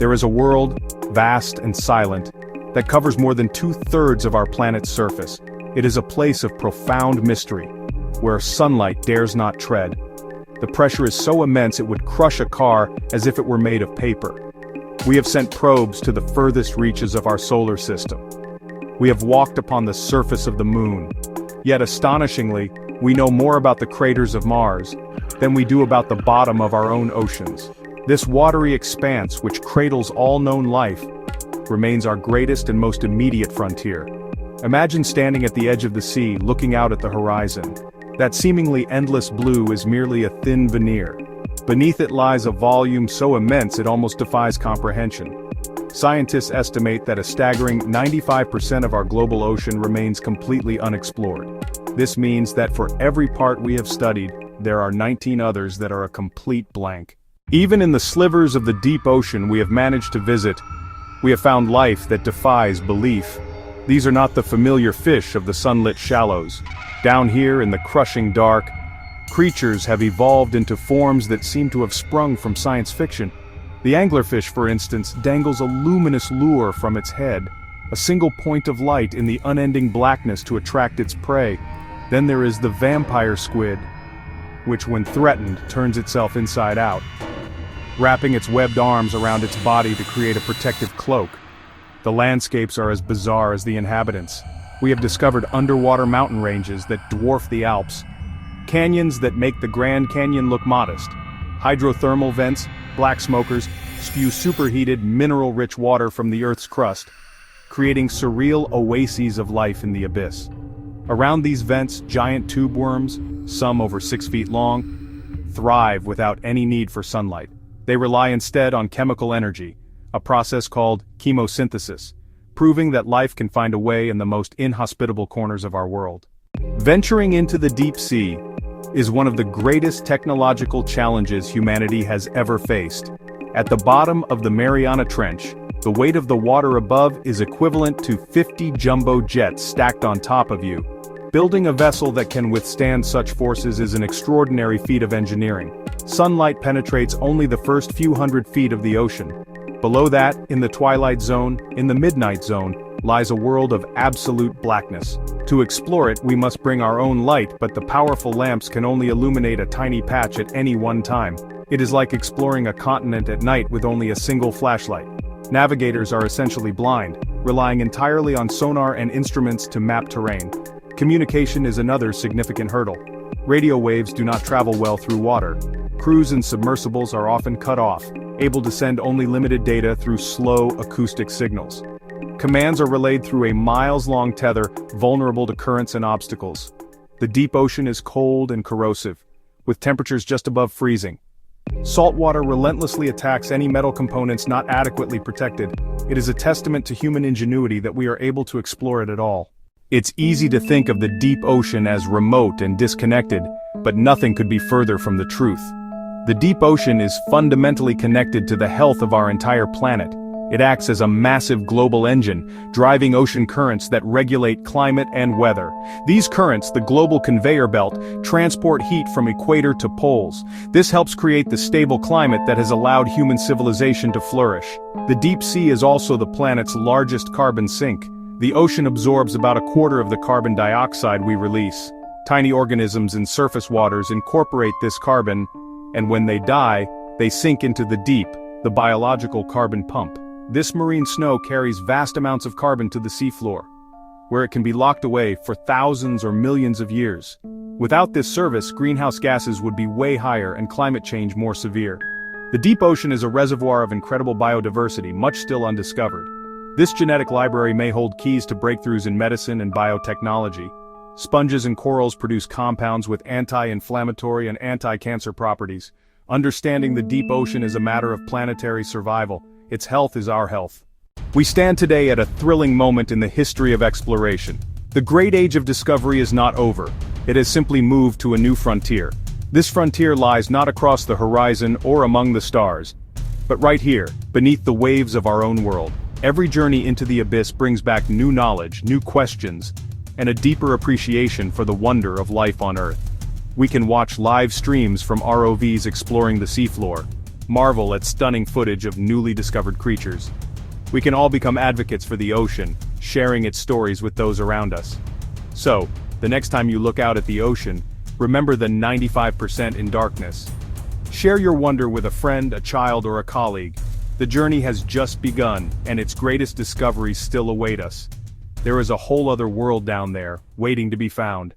There is a world, vast and silent, that covers more than 2/3 of our planet's surface. It is a place of profound mystery, where sunlight dares not tread. The pressure is so immense it would crush a car as if it were made of paper. We have sent probes to the furthest reaches of our solar system. We have walked upon the surface of the moon. Yet astonishingly, we know more about the craters of Mars than we do about the bottom of our own oceans. This watery expanse, which cradles all known life, remains our greatest and most immediate frontier. Imagine standing at the edge of the sea, looking out at the horizon. That seemingly endless blue is merely a thin veneer. Beneath it lies a volume so immense it almost defies comprehension. Scientists estimate that a staggering 95% of our global ocean remains completely unexplored. This means that for every part we have studied, there are 19 others that are a complete blank. Even in the slivers of the deep ocean we have managed to visit, we have found life that defies belief. These are not the familiar fish of the sunlit shallows. Down here in the crushing dark, creatures have evolved into forms that seem to have sprung from science fiction. The anglerfish, for instance, dangles a luminous lure from its head, a single point of light in the unending blackness to attract its prey. Then there is the vampire squid, which when threatened turns itself inside out, wrapping its webbed arms around its body to create a protective cloak. The landscapes are as bizarre as the inhabitants. We have discovered underwater mountain ranges that dwarf the Alps, canyons that make the Grand Canyon look modest. Hydrothermal vents, black smokers, spew superheated, mineral-rich water from the Earth's crust, creating surreal oases of life in the abyss. Around these vents, giant tube worms, some over 6 feet long, thrive without any need for sunlight. They rely instead on chemical energy, a process called chemosynthesis, proving that life can find a way in the most inhospitable corners of our world. Venturing into the deep sea is one of the greatest technological challenges humanity has ever faced. At the bottom of the Mariana Trench, the weight of the water above is equivalent to 50 jumbo jets stacked on top of you. Building a vessel that can withstand such forces is an extraordinary feat of engineering. Sunlight penetrates only the first few hundred feet of the ocean. Below that, in the twilight zone, in the midnight zone, lies a world of absolute blackness. To explore it, we must bring our own light, but the powerful lamps can only illuminate a tiny patch at any one time. It is like exploring a continent at night with only a single flashlight. Navigators are essentially blind, relying entirely on sonar and instruments to map terrain. Communication is another significant hurdle. Radio waves do not travel well through water. Crews and submersibles are often cut off, able to send only limited data through slow acoustic signals. Commands are relayed through a miles-long tether, vulnerable to currents and obstacles. The deep ocean is cold and corrosive, with temperatures just above freezing. Salt water relentlessly attacks any metal components not adequately protected. It is a testament to human ingenuity that we are able to explore it at all. It's easy to think of the deep ocean as remote and disconnected, but nothing could be further from the truth. The deep ocean is fundamentally connected to the health of our entire planet. It acts as a massive global engine, driving ocean currents that regulate climate and weather. These currents, the global conveyor belt, transport heat from equator to poles. This helps create the stable climate that has allowed human civilization to flourish. The deep sea is also the planet's largest carbon sink. The ocean absorbs about 1/4 of the carbon dioxide we release. Tiny organisms in surface waters incorporate this carbon, and when they die, they sink into the deep, the biological carbon pump. This marine snow carries vast amounts of carbon to the seafloor, where it can be locked away for thousands or millions of years. Without this service, greenhouse gases would be way higher and climate change more severe. The deep ocean is a reservoir of incredible biodiversity, much still undiscovered. This genetic library may hold keys to breakthroughs in medicine and biotechnology. Sponges and corals produce compounds with anti-inflammatory and anti-cancer properties. Understanding the deep ocean is a matter of planetary survival. Its health is our health. We stand today at a thrilling moment in the history of exploration. The great age of discovery is not over. It has simply moved to a new frontier. This frontier lies not across the horizon or among the stars, but right here, beneath the waves of our own world. Every journey into the abyss brings back new knowledge, new questions, and a deeper appreciation for the wonder of life on Earth. We can watch live streams from ROVs exploring the seafloor, marvel at stunning footage of newly discovered creatures. We can all become advocates for the ocean, sharing its stories with those around us. So, the next time you look out at the ocean, remember the 95% in darkness. Share your wonder with a friend, a child, or a colleague. The journey has just begun, and its greatest discoveries still await us. There is a whole other world down there, waiting to be found.